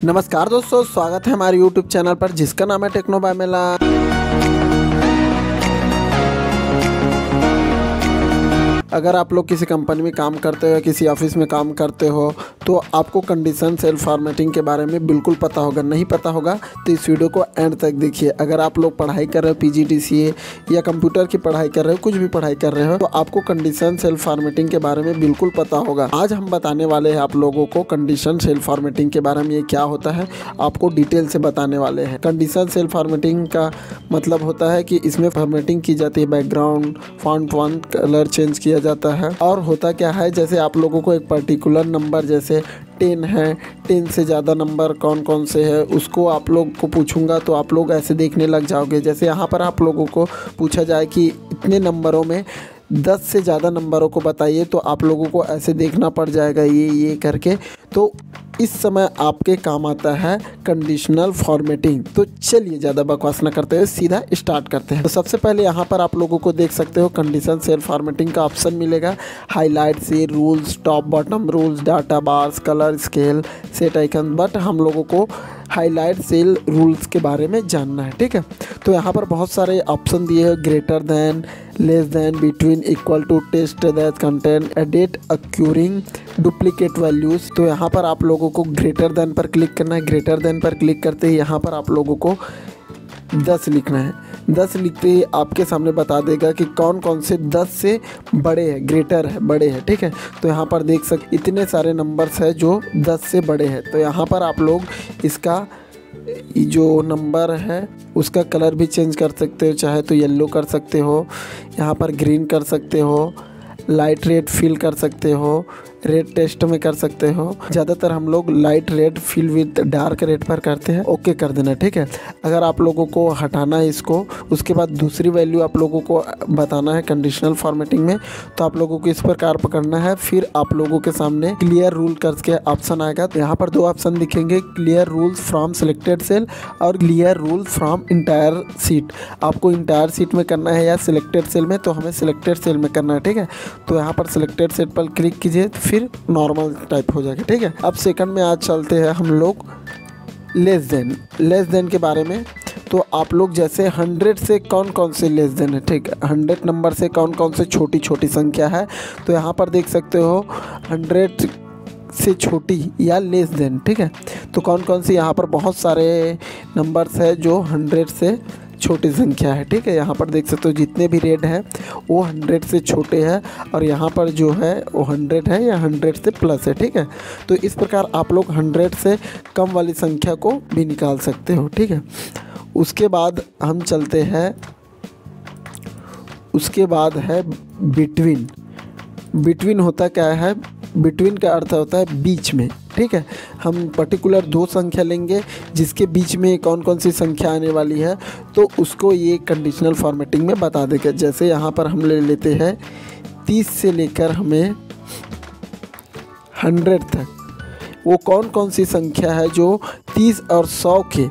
नमस्कार दोस्तों, स्वागत है हमारे YouTube चैनल पर जिसका नाम है टेक्नो बाय मेला। अगर आप लोग किसी कंपनी में काम करते हो या किसी ऑफिस में काम करते हो तो आपको कंडीशन सेल फॉर्मेटिंग के बारे में बिल्कुल पता होगा। नहीं पता होगा तो इस वीडियो को एंड तक देखिए। अगर आप लोग पढ़ाई कर रहे हो PGDCA या कंप्यूटर की पढ़ाई कर रहे हो, कुछ भी पढ़ाई कर रहे हो, तो आपको कंडीशन सेल फॉर्मेटिंग के बारे में बिल्कुल पता होगा। आज हम बताने वाले हैं आप लोगों को कंडीशन सेल फॉर्मेटिंग के बारे में, ये क्या होता है आपको डिटेल से बताने वाले हैं। कंडीशन सेल फॉर्मेटिंग का मतलब होता है कि इसमें फॉर्मेटिंग की जाती है, बैकग्राउंड फॉन्ट कलर चेंज किया जाता है। और होता क्या है, जैसे आप लोगों को एक पर्टिकुलर नंबर जैसे 10 है, 10 से ज़्यादा नंबर कौन कौन से है उसको आप लोग को पूछूंगा तो आप लोग ऐसे देखने लग जाओगे। जैसे यहाँ पर आप लोगों को पूछा जाए कि इतने नंबरों में 10 से ज़्यादा नंबरों को बताइए, तो आप लोगों को ऐसे देखना पड़ जाएगा ये करके। तो इस समय आपके काम आता है कंडीशनल फॉर्मेटिंग। तो चलिए ज़्यादा बकवास न करते हुए सीधा स्टार्ट करते हैं। तो सबसे पहले यहाँ पर आप लोगों को देख सकते हो कंडीशन सेल फॉर्मेटिंग का ऑप्शन मिलेगा। हाईलाइट से rules, top bottom rules, data bars, colour scale, set icon. But हम लोगों को हाईलाइट सेल रूल्स के बारे में जानना है, ठीक है। तो यहाँ पर बहुत सारे ऑप्शन दिए हैं, greater than, less than, between, equal to, text that contain, a date, occurring, duplicate values. तो यहाँ पर आप लोगों को ग्रेटर दैन पर क्लिक करना है। ग्रेटर दैन पर क्लिक करते ही यहाँ पर आप लोगों को 10 लिखना है। 10 लिखते ही आपके सामने बता देगा कि कौन कौन से 10 से बड़े हैं, ग्रेटर है, बड़े हैं, ठीक है। तो यहाँ पर देख सकते इतने सारे नंबर्स हैं जो 10 से बड़े हैं। तो यहाँ पर आप लोग इसका जो नंबर है उसका कलर भी चेंज कर सकते हो, चाहे तो येलो कर सकते हो, यहाँ पर ग्रीन कर सकते हो, लाइट रेड फिल कर सकते हो, रेड टेस्ट में कर सकते हो। ज़्यादातर हम लोग light red fill with dark red पर करते हैं। ओके कर देना, ठीक है। अगर आप लोगों को हटाना है इसको, उसके बाद दूसरी वैल्यू आप लोगों को बताना है कंडीशनल फॉर्मेटिंग में, तो आप लोगों को इस प्रकार पकड़ना है। फिर आप लोगों के सामने क्लियर रूल करके ऑप्शन आएगा। तो यहाँ पर 2 ऑप्शन दिखेंगे, clear rules from selected cell और clear rule from entire sheet. आपको इंटायर सीट में करना है या सिलेक्टेड सेल में, तो हमें सिलेक्टेड सेल में करना है, ठीक है। तो यहाँ पर सिलेक्टेड सेल पर क्लिक कीजिए, फिर नॉर्मल टाइप हो जाएगा, ठीक है। अब सेकंड में आज चलते हैं हम लोग लेस देन के बारे में। तो आप लोग जैसे 100 से कौन कौन से लेस देन है, ठीक है, 100 नंबर से कौन कौन से छोटी छोटी संख्या है, तो यहाँ पर देख सकते हो 100 से छोटी या लेस देन, ठीक है। तो कौन कौन सी यहाँ पर बहुत सारे नंबर्स है जो 100 से छोटी संख्या है, ठीक है। यहाँ पर देख सकते हो जितने भी रेड है वो 100 से छोटे हैं, और यहाँ पर जो है वो 100 है या 100 से प्लस है, ठीक है। तो इस प्रकार आप लोग 100 से कम वाली संख्या को भी निकाल सकते हो, ठीक है। उसके बाद हम चलते हैं, उसके बाद है बिटवीन होता क्या है, बिटवीन का अर्थ होता है बीच में, ठीक है। हम पर्टिकुलर 2 संख्या लेंगे जिसके बीच में कौन कौन सी संख्या आने वाली है, तो उसको ये कंडीशनल फॉर्मेटिंग में बता देगा। जैसे यहाँ पर हम ले लेते हैं 30 से लेकर हमें 100 तक, वो कौन कौन सी संख्या है जो 30 और 100 के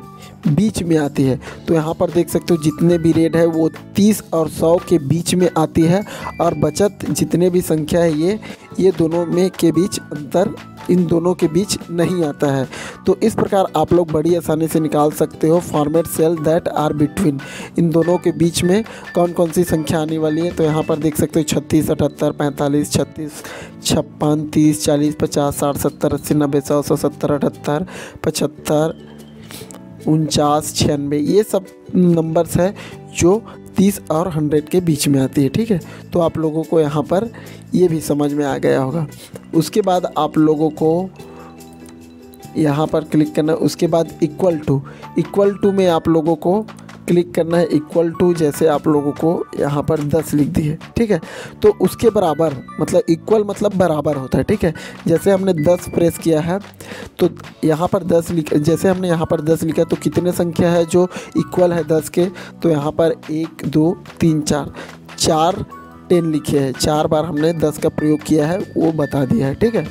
बीच में आती है। तो यहाँ पर देख सकते हो जितने भी रेड है वो 30 और 100 के बीच में आती है, और बचत जितने भी संख्या है ये दोनों में के बीच अंतर इन दोनों के बीच नहीं आता है। तो इस प्रकार आप लोग बड़ी आसानी से निकाल सकते हो format cell that are between, इन दोनों के बीच में कौन कौन सी संख्या आने वाली है। तो यहाँ पर देख सकते हो 36, 78, 45, 36, 56, 30, 40, 50, 60, 70, 80, 90, 100, 170, 78, 75, 49, 96, ये सब नंबर्स है जो 30 और 100 के बीच में आती है, ठीक है। तो आप लोगों को यहाँ पर ये भी समझ में आ गया होगा। उसके बाद आप लोगों को यहाँ पर क्लिक करना है। उसके बाद इक्वल टू में आप लोगों को क्लिक करना है। इक्वल टू जैसे आप लोगों को यहाँ पर 10 लिख दिए, ठीक है। तो उसके बराबर मतलब इक्वल मतलब बराबर होता है, ठीक है। जैसे हमने 10 प्रेस किया है तो यहाँ पर 10 जैसे हमने यहाँ पर 10 लिखा, तो कितने संख्या है जो इक्वल है 10 के, तो यहाँ पर 1 2 3 4 10 लिखे हैं। 4 बार हमने 10 का प्रयोग किया है, वो बता दिया है, ठीक है।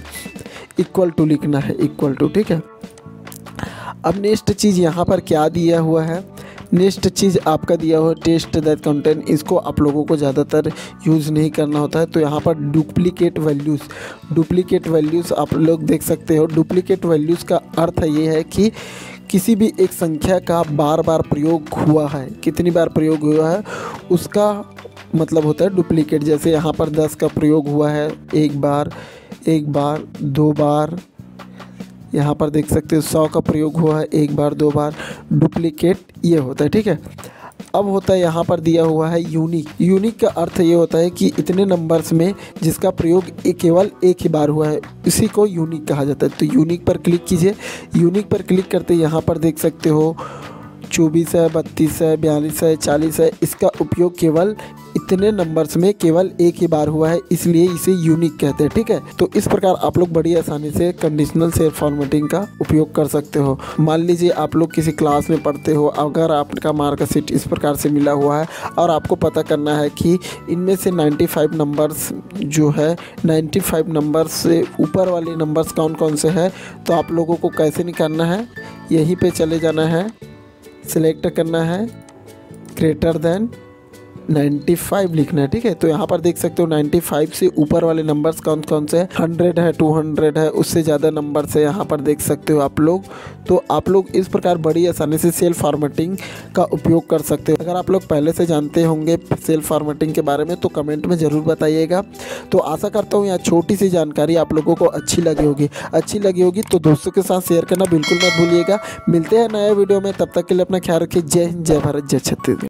इक्वल टू लिखना है, इक्वल टू, ठीक है। अब नेक्स्ट चीज़ यहाँ पर क्या दिया हुआ है, नेक्स्ट चीज़ आपका दिया हुआ टेस्ट दैट कंटेंट, इसको आप लोगों को ज़्यादातर यूज़ नहीं करना होता है। तो यहाँ पर डुप्लीकेट वैल्यूज़ आप लोग देख सकते हो। डुप्लीकेट वैल्यूज़ का अर्थ ये है कि किसी भी एक संख्या का बार बार प्रयोग हुआ है, कितनी बार प्रयोग हुआ है उसका मतलब होता है डुप्लीकेट। जैसे यहाँ पर 10 का प्रयोग हुआ है एक बार, 2 बार, यहाँ पर देख सकते हो 100 का प्रयोग हुआ है एक बार, 2 बार, डुप्लीकेट ये होता है, ठीक है। अब होता है यहाँ पर दिया हुआ है यूनिक का अर्थ ये होता है कि इतने नंबर्स में जिसका प्रयोग केवल एक ही बार हुआ है, इसी को यूनिक कहा जाता है। तो यूनिक पर क्लिक कीजिए। यूनिक पर क्लिक करते यहाँ पर देख सकते हो 24 है, 32 है, 42 है, 40 है। इसका उपयोग केवल इतने नंबर्स में केवल एक ही बार हुआ है, इसलिए इसे यूनिक कहते हैं, ठीक है। तो इस प्रकार आप लोग बड़ी आसानी से कंडीशनल सेल फॉर्मेटिंग का उपयोग कर सकते हो। मान लीजिए आप लोग किसी क्लास में पढ़ते हो, अगर आपका मार्कशीट इस प्रकार से मिला हुआ है और आपको पता करना है कि इनमें से 95 नंबर्स जो है 95 नंबर्स से ऊपर वाले नंबर्स कौन कौन से हैं, तो आप लोगों को कैसे निकालना है, यहीं पे चले जाना है, सिलेक्ट करना है, ग्रेटर देन 95 लिखना है, ठीक है। तो यहाँ पर देख सकते हो 95 से ऊपर वाले नंबर्स कौन कौन से हैं, 100 है, 200 है, उससे ज़्यादा नंबर से यहाँ पर देख सकते हो आप लोग। तो आप लोग इस प्रकार बड़ी आसानी से सेल फॉर्मेटिंग का उपयोग कर सकते हो। अगर आप लोग पहले से जानते होंगे सेल फॉर्मेटिंग के बारे में तो कमेंट में ज़रूर बताइएगा। तो आशा करता हूँ यह छोटी सी जानकारी आप लोगों को अच्छी लगी होगी तो दोस्तों के साथ शेयर करना बिल्कुल मत भूलिएगा। मिलते हैं नए वीडियो में, तब तक के लिए अपना ख्याल रखिए। जय हिंद, जय भारत, जय छत्तीसगढ़।